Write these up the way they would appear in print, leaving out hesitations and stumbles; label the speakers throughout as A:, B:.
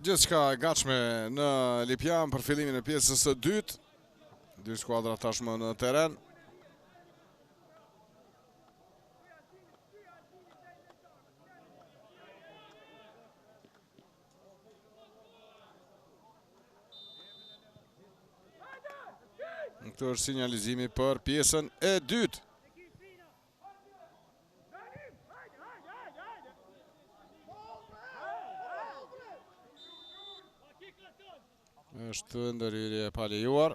A: Gjithçka e gatshme në Lipjan për fillimin e pjesës së dytë. Dy skuadra tashmë në teren. Këtë është sinjalizimi për pjesën e dytë. Është ndërhyrje e palejuar.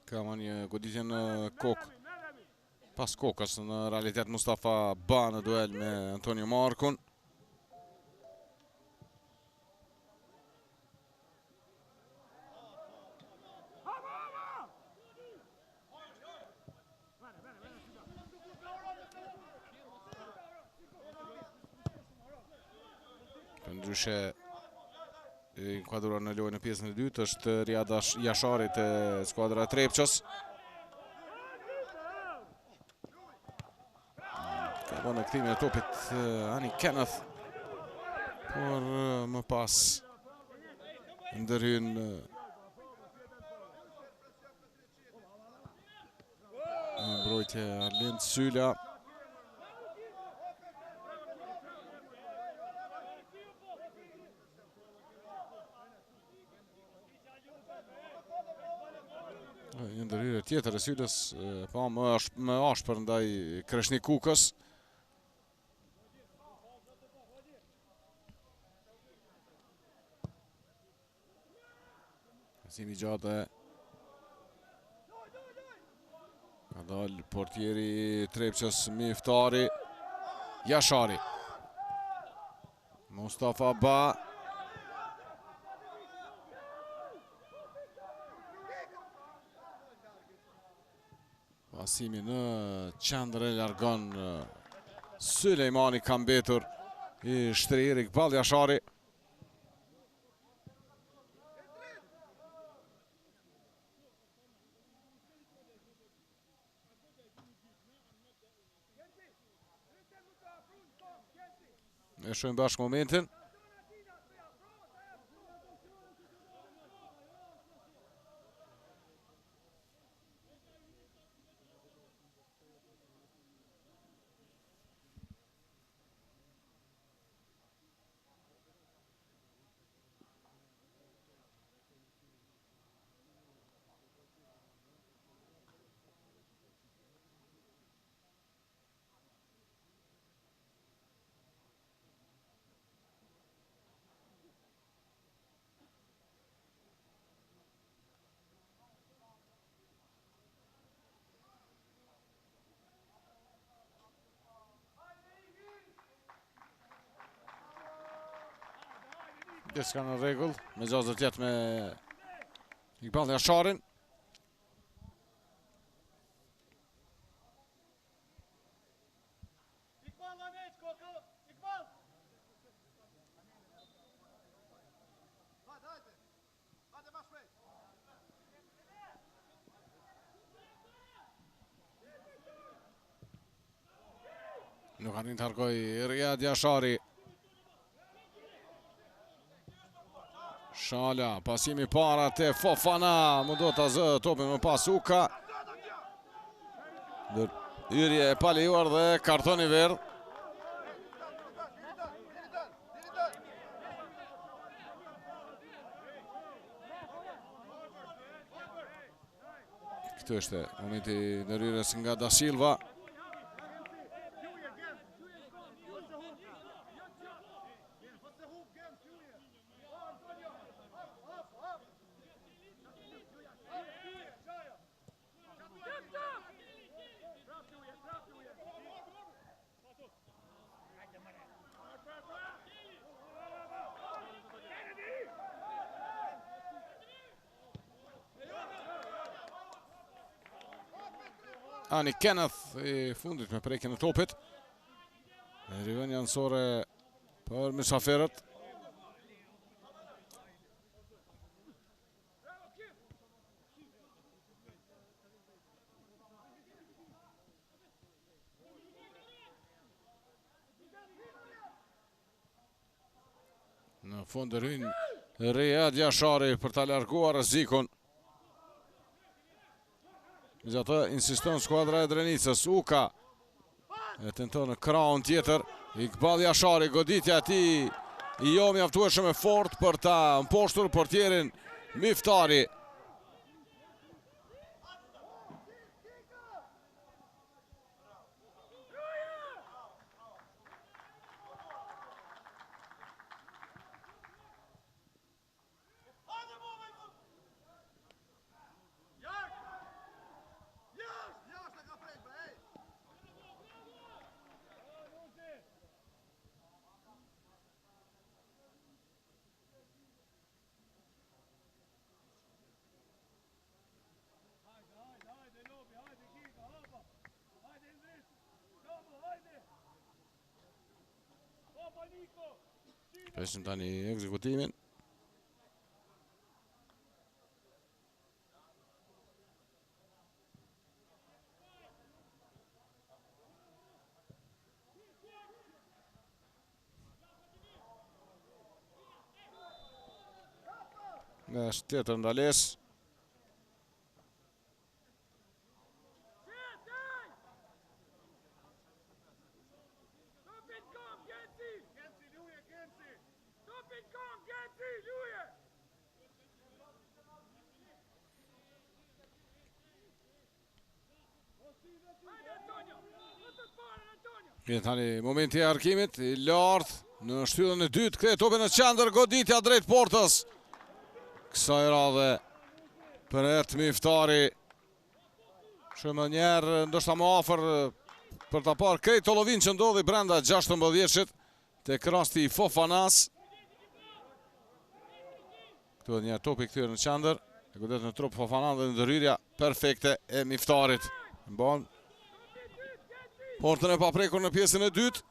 A: Ka ma një goditje në kokë. Pas kokës në realitet Mustafa Ba në duel me Antonio Markun. Ndryshe inkuadruar në lojën e pjesën e dytë është Riada Jashari të skuadra e Trepçës. Ka bërë në kthimin e topit Ani Kenneth, por më pas ndërhyn mbrojtje Arlind Syla. Një ndërhyrje tjetër e Sylës, pa më ashpër ndaj Kreshnik Kukës. Simi gjatë ka dalë portieri Trepçës Miftari Jashari. Mustafa Ba. Pasimi në qendër e largon Sulejmani, ka mbetur i shtrirë Iqbal Jashari. E shohim bashkë momentin. Diska në rregull, me 60 jetë me Iqbal Jasharin. Nuk arrin të harkoj Riad Jashari. Shala, pasimi para te Fofana, më do të zë topin më pas Uka. Hyrje e palejuar dhe kartoni verdh. Këtë është momenti ndërhyrjes nga Da Silva. Ani Kenneth i fundit me prekjen e topit. Rivënia anësore për mysafirët. Në fund rrin Riyad Jashari për ta larguar rrezikun. Megjithatë insiston skuadra e Drenicës. Uka e tenton në krahun tjetër. Iqbal Jashari, goditja e tij jo mjaftueshëm e fortë për ta mposhtur portierin Miftari. Presim tani ekzekutimin. Në tjetër ndales. Tani momenti e arkimit, i lartë në shtyllën e dytë, kthej topin në qendër, goditja drejt portës. Kësaj radhe për ert Miftari. Shumë njerë ndoshta më afër për ta parë krejt Olovin që ndodhi brenda 16 vjeçit tek rasti i Fofanas. Këtu një topi kthyer në qendër, e godet në trup Fofana dhe ndërhyrja perfekte e Miftarit. Mban portën e paprekur në pjesën e dytë.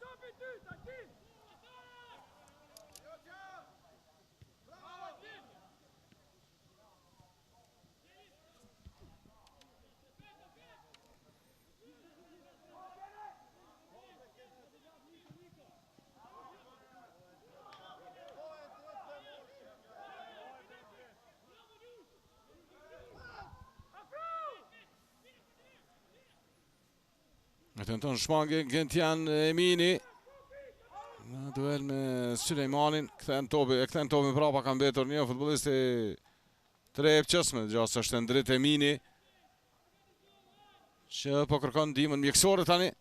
A: E tenton shmange Gentian Emini në duel me Sulejmanin. Kthen topin prapa, ka mbetur një futbollist i Trepçës, me gjasë është Endrit Emini që po kërkon ndihmën mjekësore tani.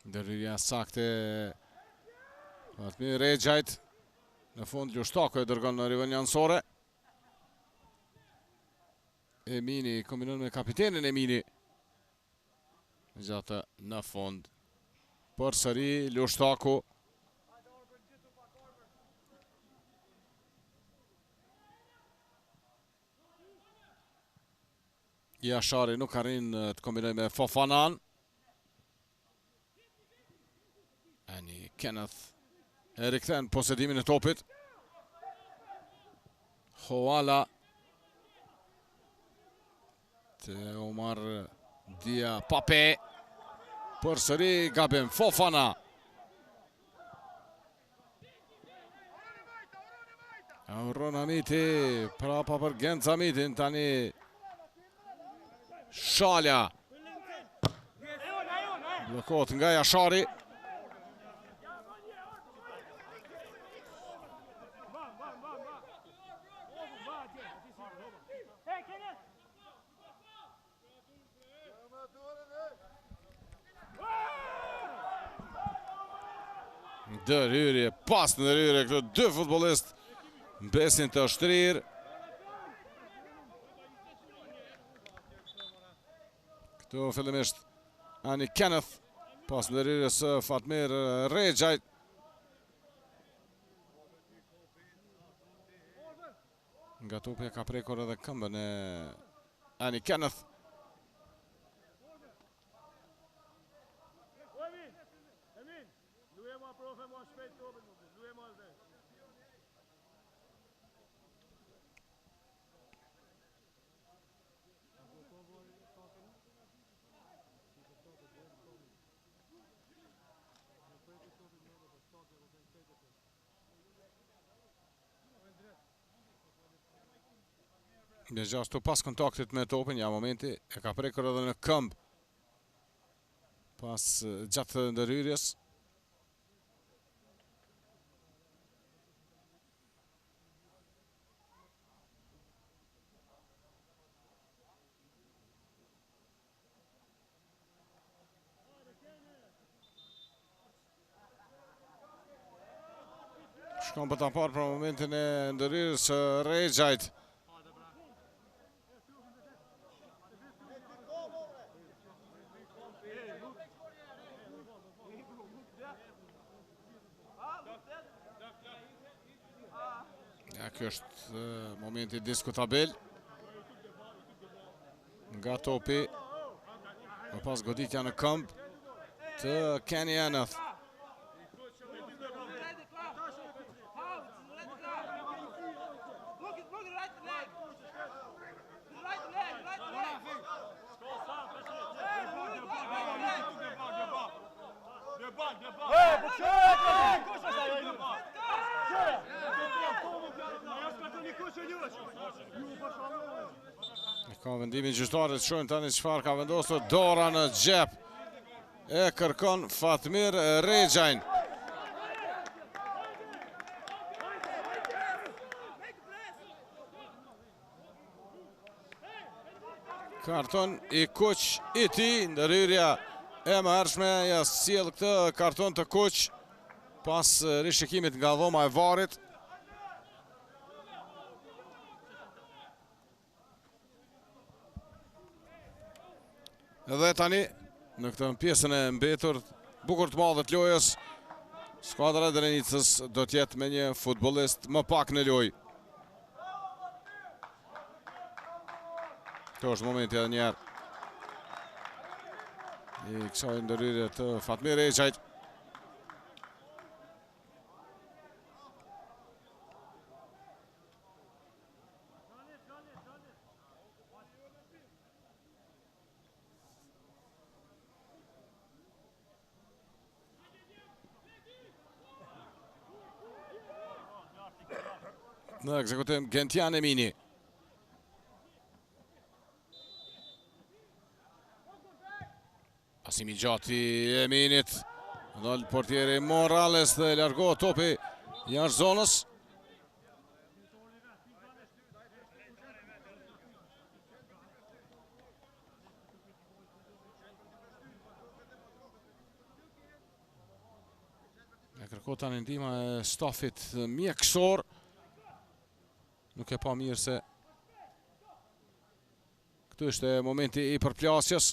A: Ndërhyrja sakte Fatmi Rexhajt. Në fund Ljushtaku e dërgon në rival janësore. Emini kombinon me kapitenin Emini. Gjatë në fund përsëri Ljushtaku. Jashari nuk arrin të kombinoj me Fofanan. Kenneth e rikthen posedimin e topit. Hoala te Omar Dia Pape. Përsëri gabim Fofana. Auron Amiti prapa për Genca Amitin. Tani Shalja blokot nga Jashari. Ndërhyrje, pas ndërhyrje, këto dy futbollist besin të shtrirë. Këtu fillimisht Ani Kenneth Pas ndërhyrjes Fatmir Rexhaj. Nga topi ka prekur edhe këmbën e Annie Kenneth. Në gjashtu pas kontaktit me topin, ja momenti e ka prekur edhe në këmbë pas gjatë ndërhyrjes. Shkon për ta parë për momentin e ndërhyrjes Rexhajt. Ja, kjo është momenti diskutabil. Nga topi, më pas goditja në këmbë të Kenny Kenneth. Ka vendimin gjyqtarit, shojmë tani çfarë ka vendosur. Dora në xhep e kërkon Fatmir Rexhajn. Karton i kuq i tij, ndërhyrja e mëhershme ja sjell këtë karton të kuq pas rishikimit nga dhoma e varit. Edhe tani, në këtë pjesën e mbetur, bukur të madhe të lojës, skuadra e Drenicës do t'jetë me një futbollist më pak në lojë. Kjo është momenti edhe njerë i kësaj ndërhyrje të Fatmir Rexhajt. Në ekzekutim Gentian Emini. Pasimi gjati Eminit. Dal portieri Morales dhe largohet topi jashtë zonës. E kërkoi tani ndihma e stafit mjekësor. Nuk e pa mirë se këtu është momenti i përplasjes.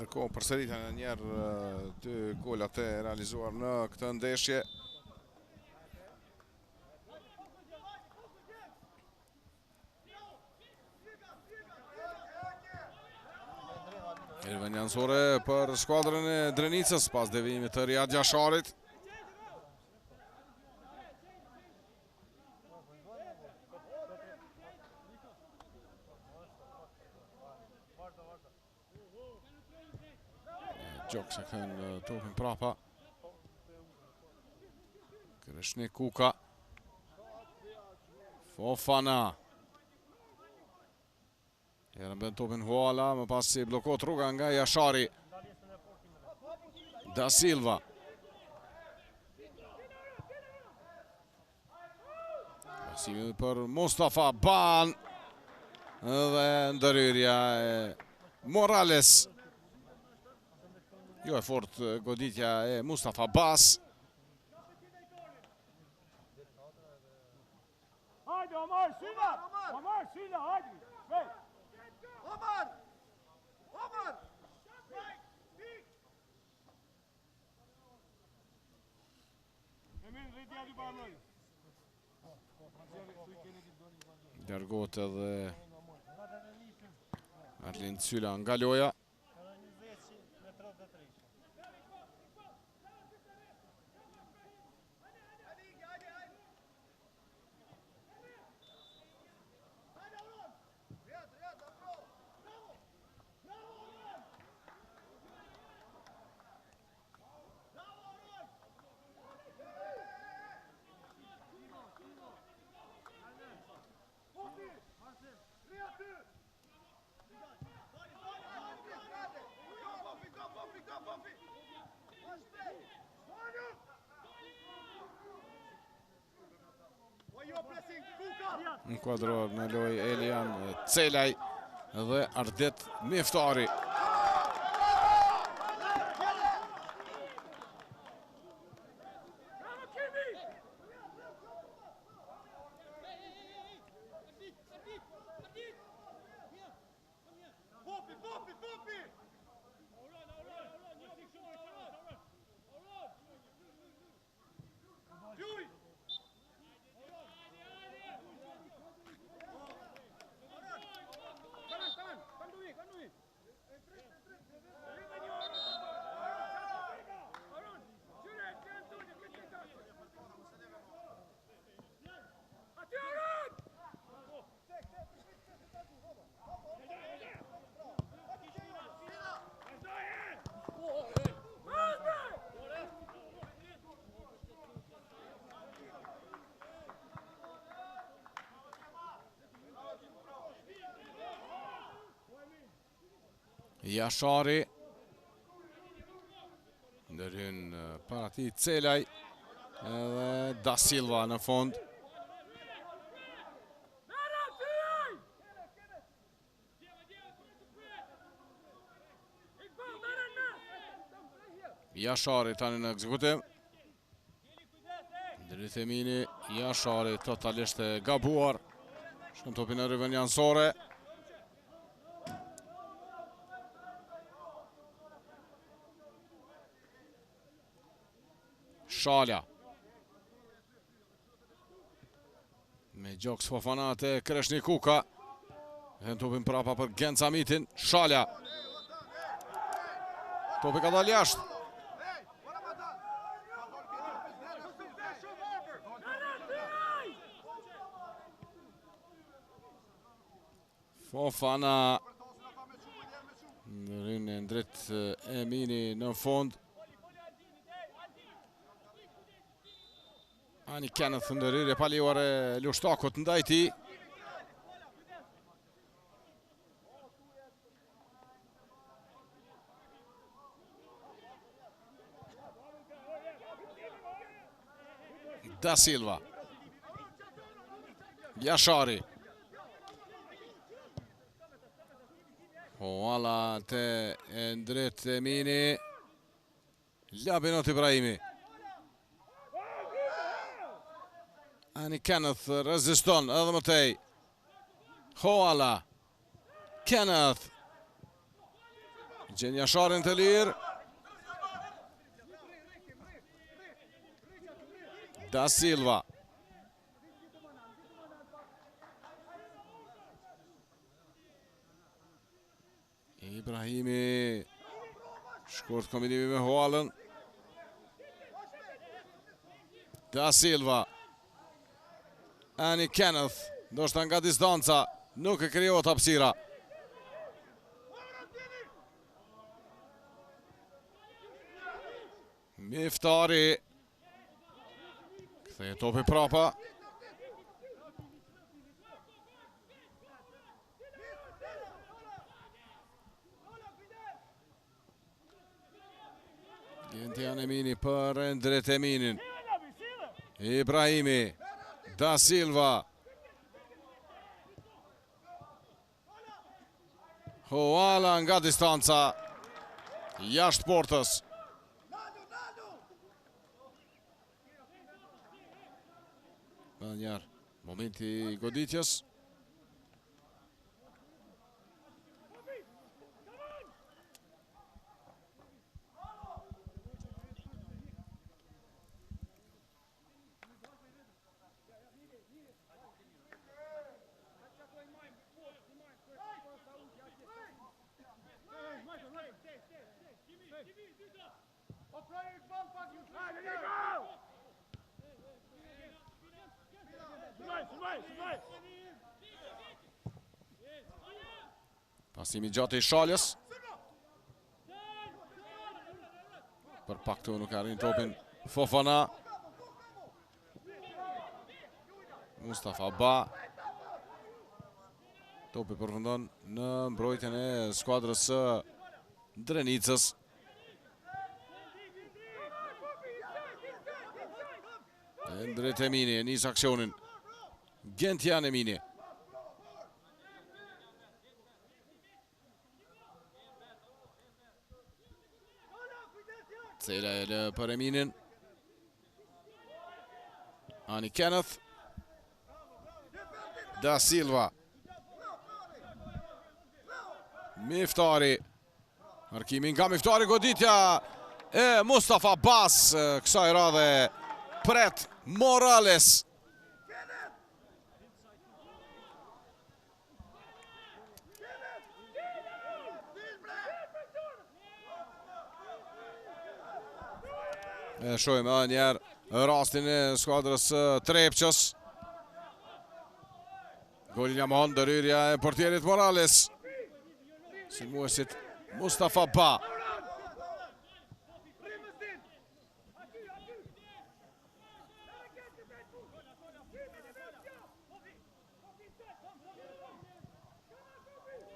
A: Ndërkohë përsëritën e njerë 2 golat e realizuar në këtë ndeshje. Erven Jansore për skuadrën e Drenicës pas devijimit të Riad Gjasharit. Gjokë se kënë topin prapa. Kreshnik Kuka. Fofana. Herën bën topin Huala, më pas si blokot rruga nga Jashari. Da Silva. Pasimi për Mustafa Ban. Dhe ndërhyrja e Morales. Jo e fort goditja e Mustafa Bas.
B: Hajde Omar, syna! Omar, syna, hajde! Omar! Omar! Emin rritja dy banoj.
A: Dërgohet edhe Arlin Cyla nga loja. Inkuadrohet në loj Elian Celaj dhe Ardet Miftari. Jashari. Ndërhyn para tij Celaj edhe Da Silva në fund. Jashari tani në ekzekutim. Ndërhyt Emini, Jashari totalisht e gabuar. Shkon topi në Erven Jansore. Shala. Me Gjoks Fofana të Kreshnik Kuka. Hen topin prapa për Genca Mitin. Shala. Topi ka dalë jashtë. Fofana. Ndërhyn e ndrit Emini në fund. Ani Kenneth ndërhyrje pa lejuar e Lushtakut ndaj tij. Da Silva. Jashari. Huala të ndrit Emini. Labinot Ibrahimi. Ani Kenneth reziston edhe më tej. Huala. Kenneth. Gjen Jasharin të lirë. Da Silva. Ibrahimi. Shkurt kombinimi me Hoalën. Da Silva. Ani Kenneth. Ndoshta nga distanca. Nuk e krijohet hapësira. Miftari. Kthehet topi prapa. Gentian Emini për Endret Eminin. Ibrahimi. Da Silva. Hoala nga distanca. Jashtë portës. Në njerë, momenti i goditjes. Pasimi gjatë i Shalës. Për pak të nuk arrin topin Fofana. Mustafa Ba. Topi përfundon në mbrojtjen e skuadrës së Drenicës. Endret Emini e nis aksionin. Gentian Emini. Cela e për Eminin. Ani Kenneth. Da Silva. Miftari. Markimi nga Miftari, goditja e Mustafa Bas. Kësaj radhe pret Morales. E shojmë edhe njerë rastin e skuadrës Trepqës. Golin jamon, dëryrja e portierit Morales. Sulmuesit Mustafa Ba.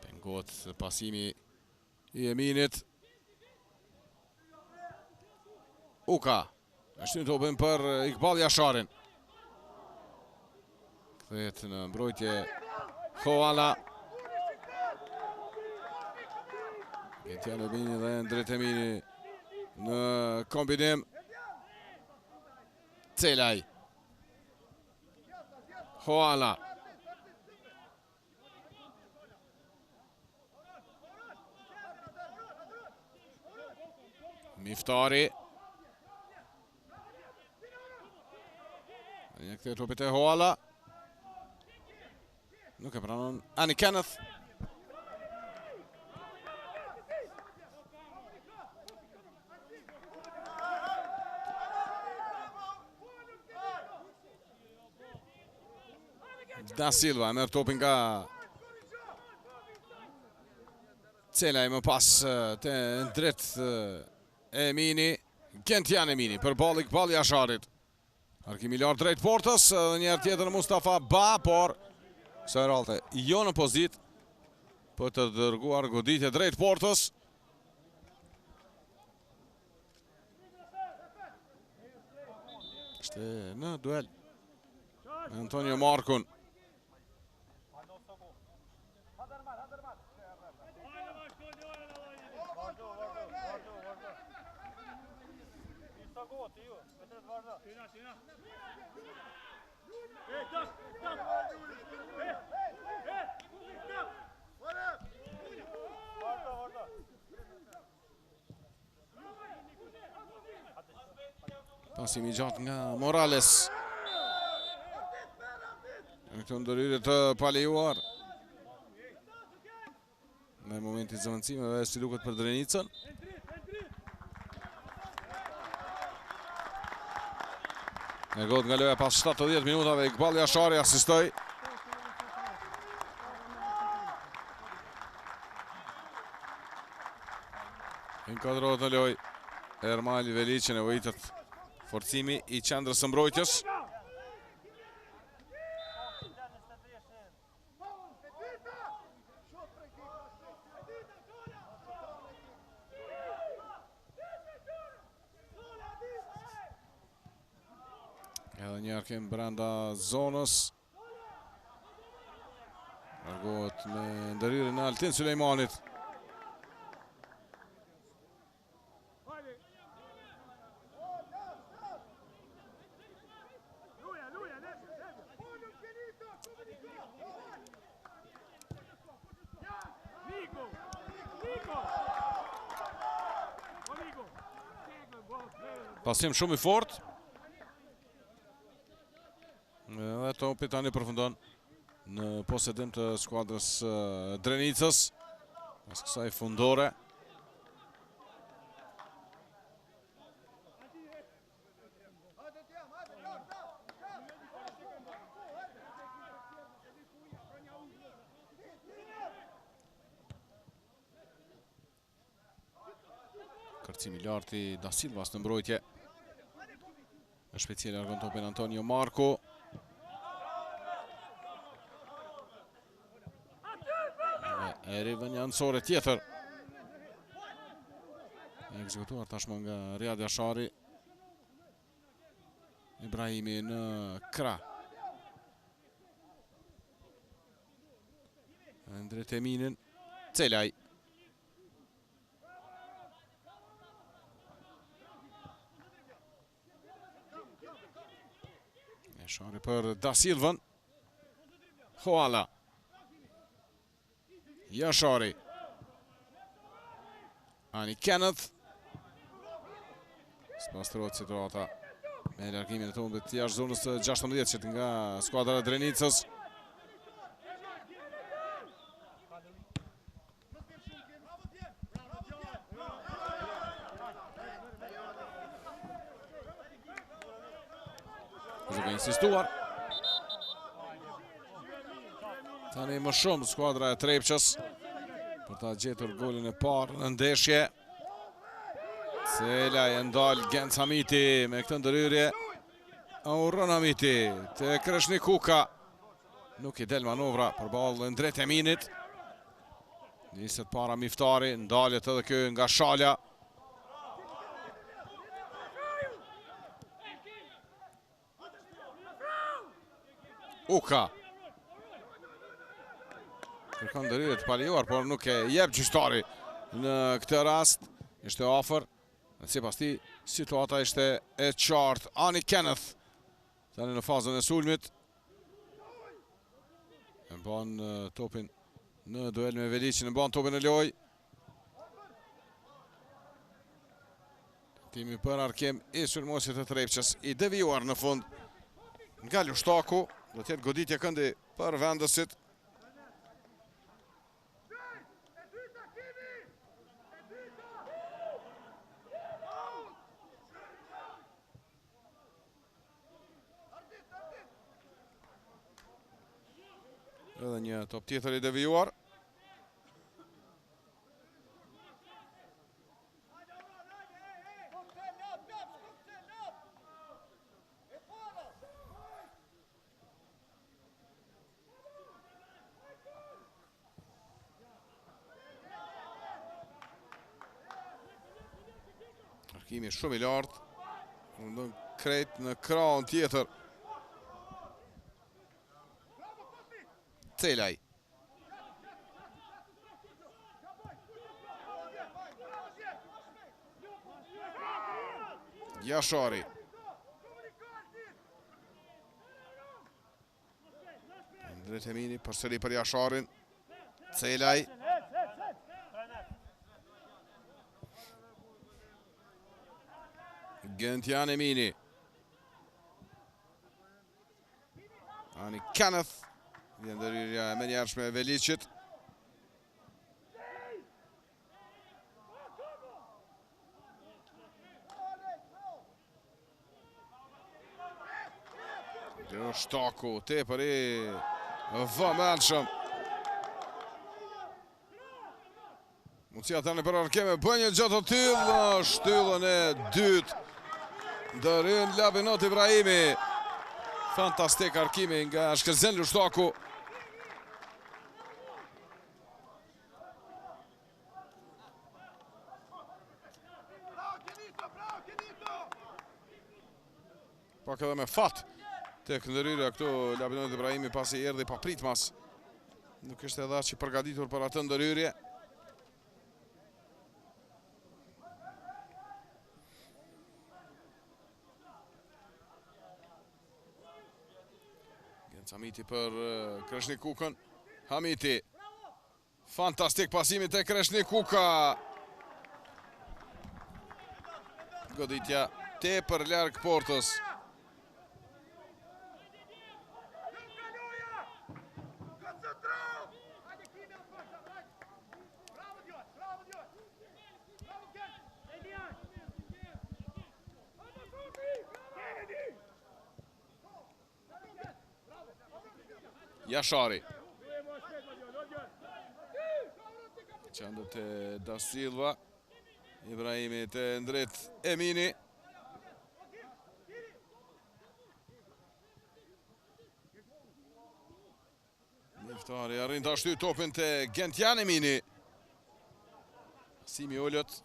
A: Pengot pasimi i Eminit. Uka. E shtynë topin për Iqbal Jasharin. Kthehet në mbrojtje Hoala. Gentian Emini dhe Endret Emini në kombinim. Celaj. Hoala. Miftari. Një këtë topit e Hoala. Nuk e pranon Ani Kenneth. Da Silva merr topin nga Celaj, më pas të Endret Emini. Gentian Emini për ball Iqbal Jasharit. Markimi lart drejt portës, dhe njerë tjetër Mustafa Ba, por kësaj radhe jo në pozit për të dërguar goditje drejt portës. Ishte në duel Antonio Markun. Pasimi gjatë nga Morales. Në këtë ndërhyrje të palejuar. Në momentin e zëvendësimeve si duket për Drenicën. Në gotë nga loja pas 70 minutave, Iqbal Jashari asistoi. Inkuadrohet në lojë Ermal Veliçi, nevojitet forcimi i qendrës së mbrojtjes. Edhe një arkim brenda zonës. Largohet me ndërhyrjen e Altin Sulejmanit. Pasim shumë i fort. Dhe topi tani përfundon në posedim të skuadrës Drenicës. Pas kësaj fundore. Kërcimi lartë i Da Silvas në mbrojtje. Në shpejtësi largon topin Antonio Marko. Eri vënjansore tjetër. Ekzekutuar tashmë nga Riad Jashari. Ibrahimi në krah. Ndret Eminin. Celaj. Jashari për Da Silvën. Hoala. Jashari. Ani Kenneth. Spastrohet situata me largimin e tombit jashtë zonës së 16 nga skuadra e Drenicës. Duke insistuar. Tani më shumë skuadra e Trepçës për ta gjetur golin e parë në ndeshje. Celaj e ndal Genç Hamiti me këtë ndërhyrje. Auron Hamiti te Kreshnik Kuka. Nuk i del manovra përballë Ndret Eminit. Niset para Miftari, ndalet edhe kjo nga Shalja. Uka. Kërkon ndërhyrje të palijuar, por nuk e jep gjyqtari në këtë rast. Ishte afër. Sipas tij, situata ishte e qartë. Ani Kenneth tani në fazën e sulmit. E mban topin në duel me Veliçin, e mban topin në lojë. Timi për arkim i sulmuesit të Trepçës i devijuar në fund nga Lushtaku. Do të jetë goditje këndi për vendësit. Edhe një top tjetër i devijuar. Arkimi shumë i lartë. Mundon krejt në krahun tjetër. Celaj. Jashari. Ndret Emini përsëri për Jasharin. Celaj. Gentian Emini. Ani Kenneth. Vjen ndërhyrja e menjëhershme e Velicit. Shtaku, tepër i vëmendshëm. Mundësia tani për Arkeme, bën një gjatë të tillë, shtyllën e dytë. Ndërhyn Labinot Ibrahimi. Fantastik Arkimi nga Shkërzen Lushtaku. Pak edhe me fat tek ndërhyrja këtu Labinot Ibrahimi pasi erdhi pa pritmas. Nuk ishte edhe aq i përgatitur për atë ndërhyrje. Hamiti për Kreshnik Kukën. Hamiti. Fantastik pasimi të Kreshnik Kuka. Goditja te për larg portës. Jashari. Qëndër të Da Silva. Ibrahimi të ndret Emini. Miftari arrin të ashtu topin të Gentjan Emini. Simi Ullët.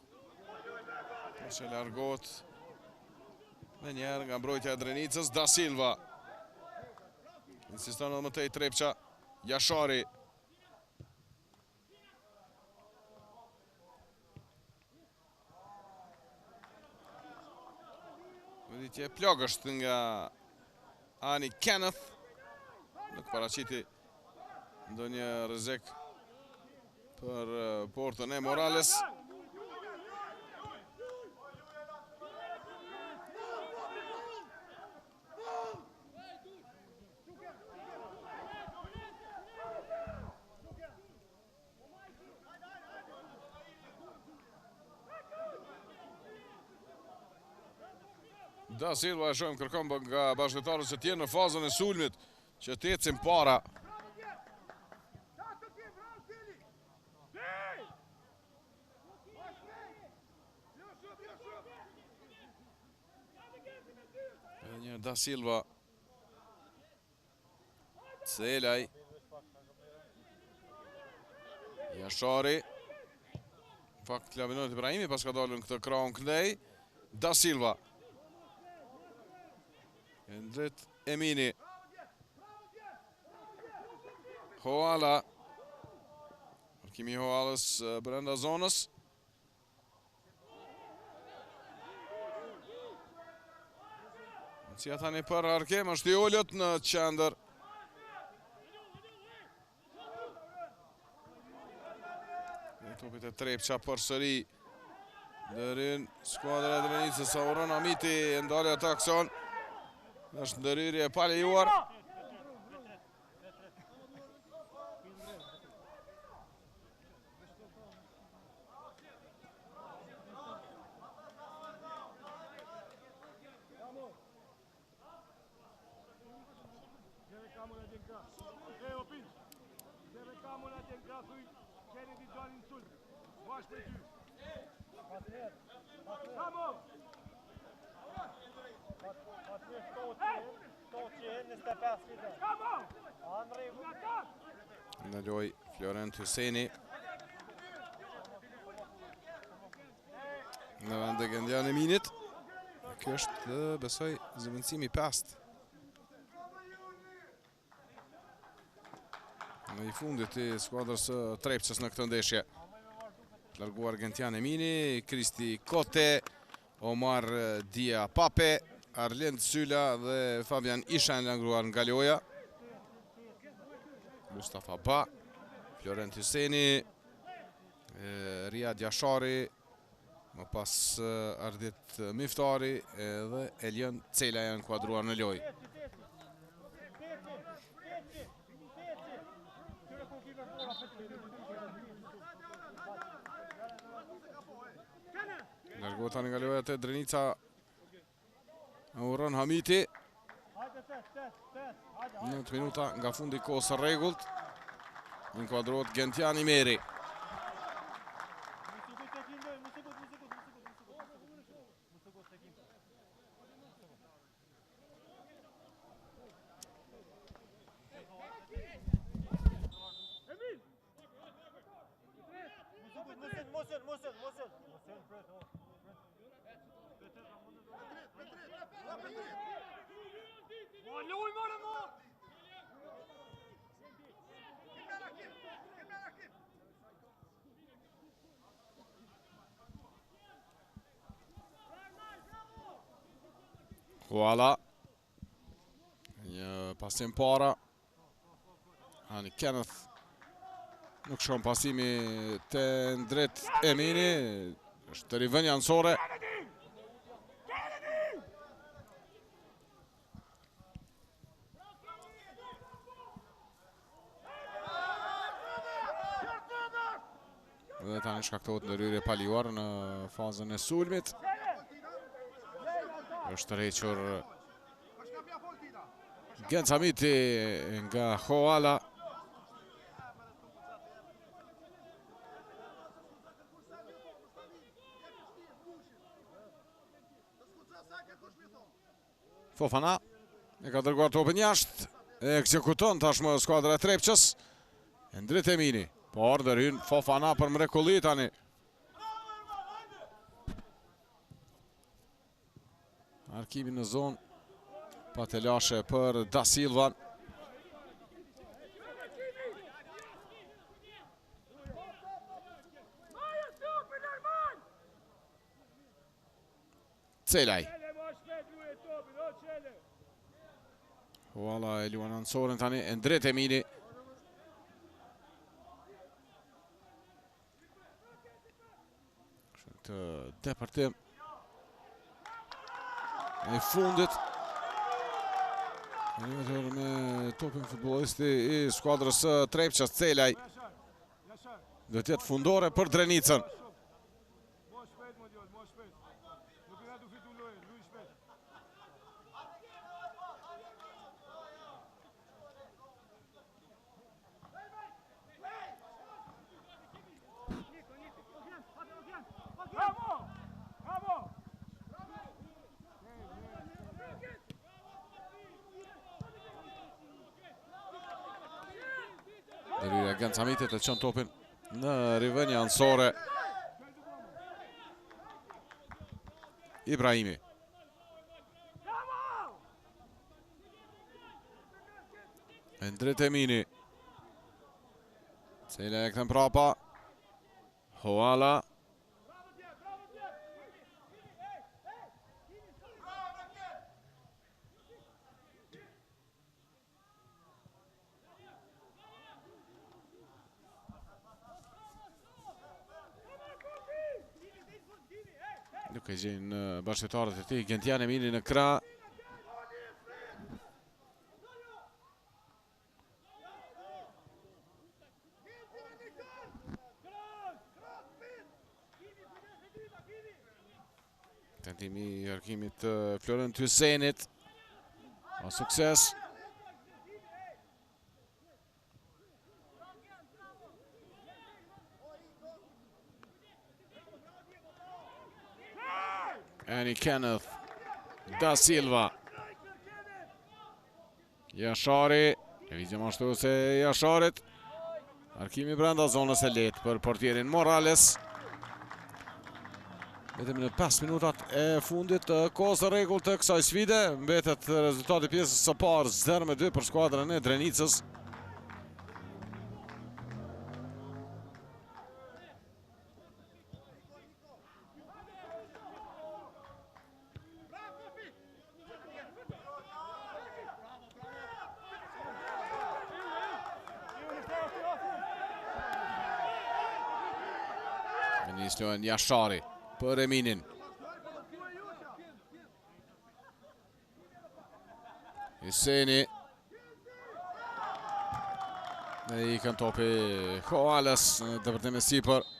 A: Që largot. Me njerë nga mbrojtja e Drenicës. Da Silva. Insiston edhe më tej Trepqa. Jashari. Veditje plagësht nga Ani Kenneth. Nuk paraqiti ndonjë rrezik për portën e Morales. Da Silva e shohim kërkon nga bashkëtarët që tjenë në fazën e sulmit, që të ecin para. Edhe një Da Silva. Celaj. Jashari. Fakt Labinot Ibrahimi pas ka dalën këtë krahun këndej. Da Silva. Ndret Emini. Hoala. Markimi Hoalës brenda zonës. Si tani për Arkem është i Ullët në qendër. Topit e Trepqa për sëri. Ndërhyn skuadra e Drenicës Sauron Hamiti ndalja të aksion. Është ndërhyrje e palejuar. Në loj Florent Hyseni. Në vend e Gentjan Eminit. Kjo është besoj zëvendësimi 5. Në i fundit i skuadrës Trepçës në këtë ndeshje. Larguar Gentjan Emini, Kristi Kote, Omar Dia Pape, Arlend Syla dhe Fabian Ishan langruar nga loja. Mustafa Ba, Florent Hyseni, Riyad Jashari, më pas Ardit Miftari dhe Elion Cela janë kuadruar në lojë. Largohet tani nga loja te Drenica. Urën Hamiti. 9 minuta nga fundi kohës së rregullt. Inkuadrohet Gentiani Meri. Huala. Një pasim para. Hani Kenneth. Nuk shkon pasimi te drejt Emini. Është rivënja ansore. Dhe tani shkaktohet ndërhyrje paluar në fazën e sulmit. Është rrequr Genç Hamiti nga Huala. Fofana e ka dërguar topin jashtë. E ekzekuton tashmë skuadra e Trepçës. Endrit Emini. Por dërhyn Fofana për mrekulli tani. Arkimi në zonë. Pa të lashe për Da Silvan. Celaj. Huala e luan ansoren tani. Endrit Emini. Të depërtim. E fundit. Me topin futbollisti i skuadrës së Trepçës, Celaj. Do të jetë fundore për Drenicën. Ndërhyrja Genç Hamiti të çon topin në rivënje ansore. Ibrahimi. Endrit Emini. Celaj e kthen prapa. Huala. Duke gjenë bashkëtarët e tij, Gentiani Emini në krah. Tentimi i arkimit të Florent Hysenit. Pa sukses. Annie Kenneth. Da Silva. Jashari. Lëvizje mashtruese e Jasharit. Arkimi brenda zonës e lehtë për portierin Morales. Vetëm në 5 minutat e fundit të kohës së rregullt të kësaj sfide, mbetet rezultati i pjesës së parë 0-2 për skuadrën e Drenicës. Nis lojën Jashari për Eminin. Hyseni. Dhe i kanë topi Koales në dëpërtim e sipër.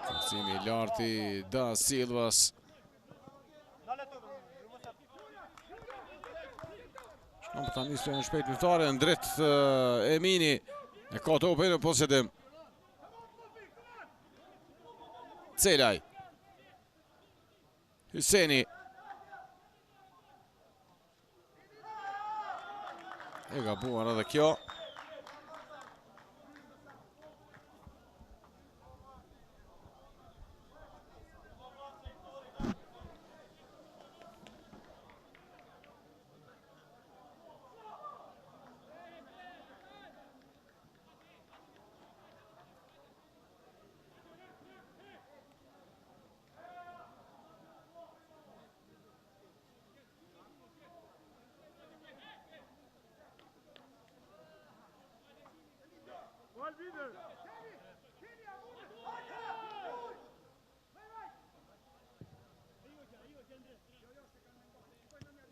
A: Forcimi i lartë i Da Silvas. Shkon për ta nisur në shpejt miftare, në drejt Emini e ka topin në posedim. Celaj. Hyseni. E gabuar edhe kjo.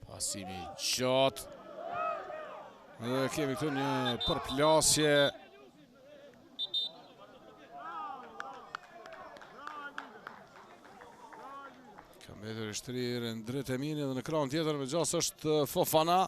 A: Pasimi gjatë. Dhe kemi këtu një përplasje. Ka mbetur i shtrirë në drejt Emini dhe në krahun tjetër me gjas është Fofana.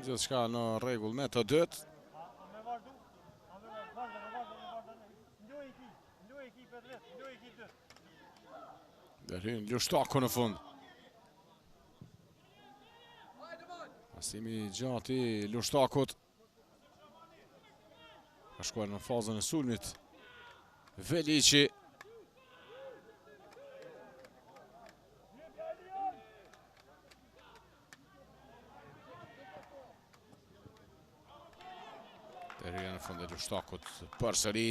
A: Gjithçka në rregull me të dytë. Dhe hyn Lushtaku në fund. Pasimi gjatë i Lushtakut. Ka shkuar në fazën e sulmit Veliqi. Deri në fund e Lushtakut përsëri.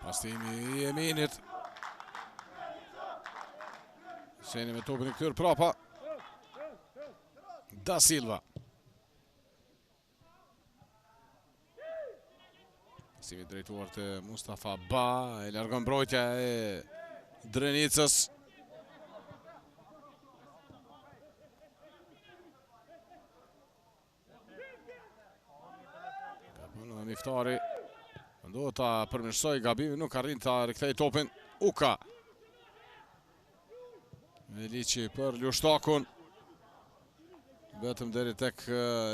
A: Pastimi i Eminit. Seni me topin e këtyr prapa. Da Silva. Pastimi drejtuar të Mustafa Ba. E largon mbrojtja e Drenicës. Gabon dhe Miftari. Do ta përmirësoj gabimin, nuk arrin ta rikthej topin. Uka. Veliqi për Lushtakun. Vetëm deri tek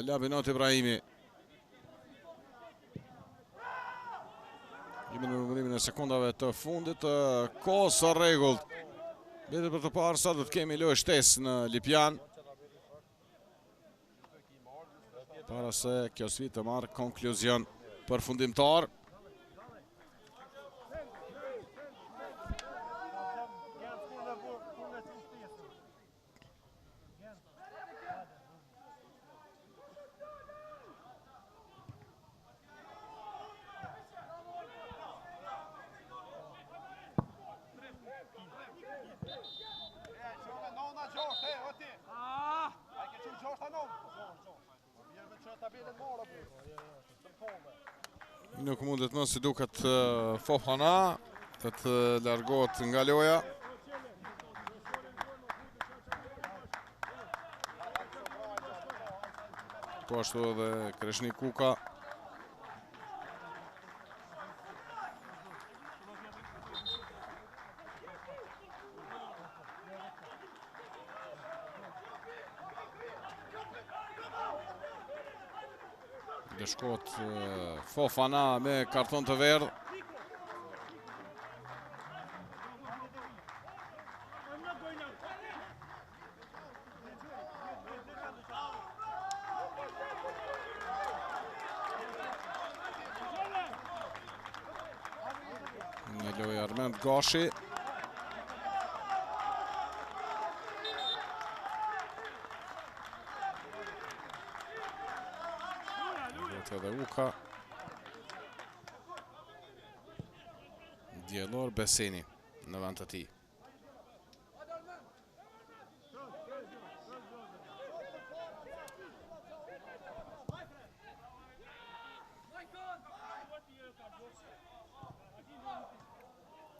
A: Labinot Ibrahimi. Jemi në numërimin e sekondave të fundit. Kohës së rregullt. Vetëm për të parë sa do të kemi lojë shtesë në Lipjan. Para se kjo sfidë të marrë konkluzion përfundimtar. Nuk mundet më si duket Fofana të largohet nga loja. Po ashtu edhe Kreshnik Kuka. Dhe shkot Fofana me karton të verdh. Në lojë Armend Gashi. Edhe Uka. Djelor Beseni në vend të tij.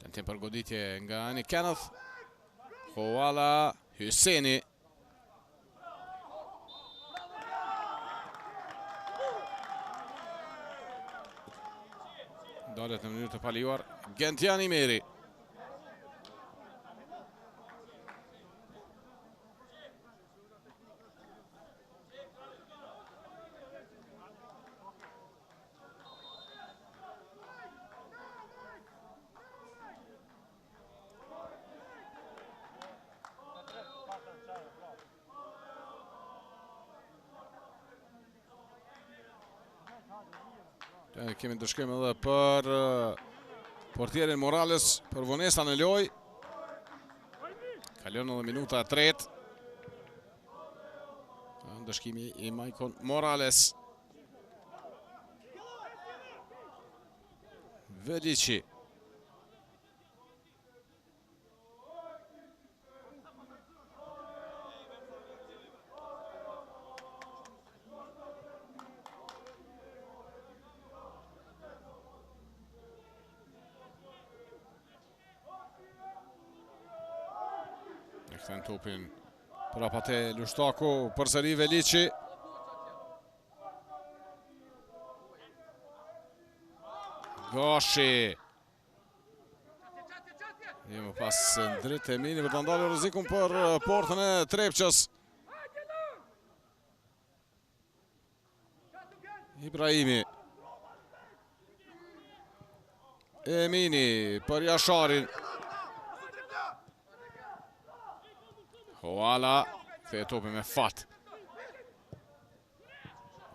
A: Tentim për goditje nga Ani Kenneth. Hoala Hyseni. Dalet në mënyrë të palijuar Gentian Imeri. Kemi ndëshkim edhe për portierin Morales për vonesa në loj. Kalon edhe minuta e tretë. Ndëshkimi i Maikon Morales. Velici. Kthen topin për apate Lushtaku, përsëri Velici. Gashi. Më pas ndrit e mini për të ndalë rrezikun për portën e Trepçës. Ibrahimi. Emini për Jasharin. Hoala, kthej topi me fat.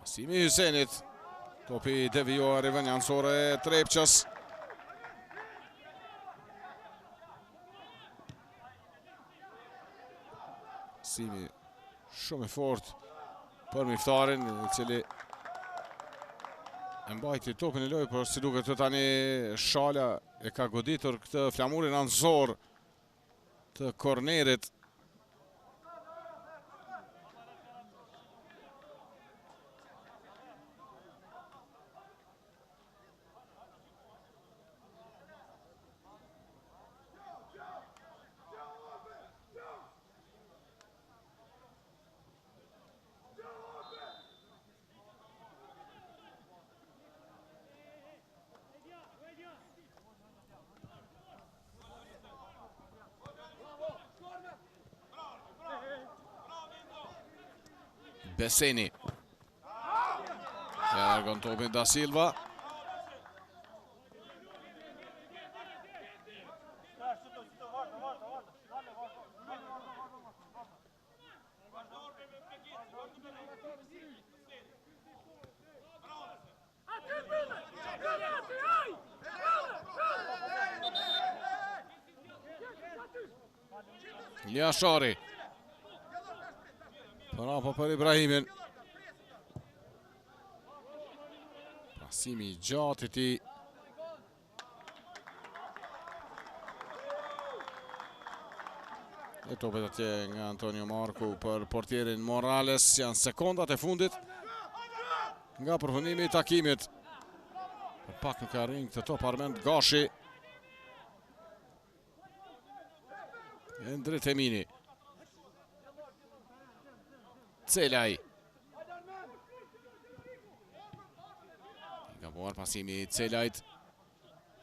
A: Asimi Hysenit. Topi devijuar i venjansore e Trepçës. Asimi shumë i fort për Miftarin, i cili e mbajti topin e lojë, por si duket të tani Shala e ka goditur këtë flamurin anësor të kornerit. Beseni. E largon topin Da Silva. Jashari. Parapo për Ibrahimin. Pasimi i gjatë i tij. E topet atje nga Antonio Marku për portierin Morales. Janë sekondat e fundit. nga përfundimi i takimit. Pak nuk ka rinj këtë top Armend Gashi. Endrit Emini. Celaj. Nga buar pasimi i Celajt.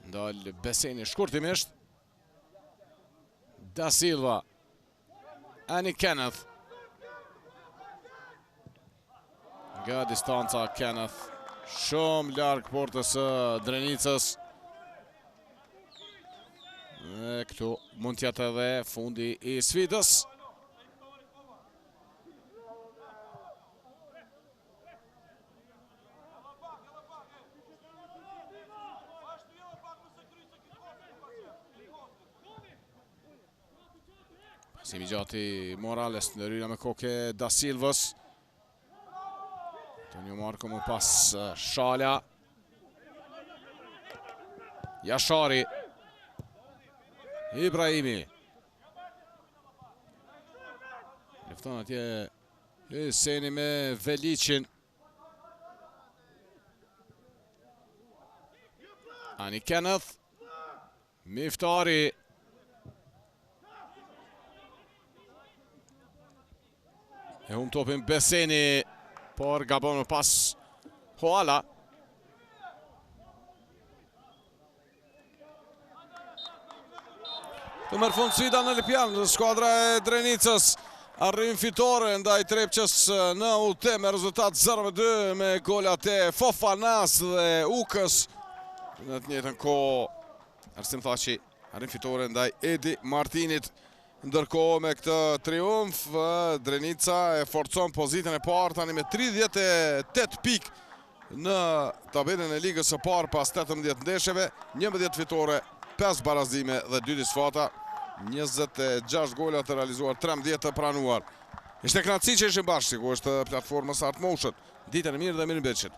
A: Ndal Beseni shkurtimisht. Da Silva. Ani Kenneth. Nga distanca Kenneth. Shumë larg portës së Drenicës. Dhe këtu mund t'jetë edhe fundi i sfidës. Pasimi gjati Morales në ryra me koke Da Silvës. Tonio Marko më pas Shala. Jashari. Ibrahimi. Lefton atje Hyseni me Velicin. Ani Kenneth. Miftari. E hum topin Beseni. Por gabon më pas Hoala. Të merr fund sfida në Lipjan, skuadra e Drenicës arrin fitore ndaj Trepçës në UT me rezultat 0-2 me golat e Fofanas dhe Ukës. Në të njëjtën kohë Arsim Thaçi arrin fitore ndaj Edi Martinit. Ndërkohë me këtë triumf, Drenica e forcon pozitën e parë tani me 38 pikë në tabelën e ligës së parë pas 18 ndeshjeve, 11 fitore, 5 barazime dhe 2 disfata, 26 gola të realizuar, 13 të pranuar. Ishte kënaqësi që ishim bashkë, ku është platforma Start Motion. Ditën e mirë dhe mirëmbëjtje.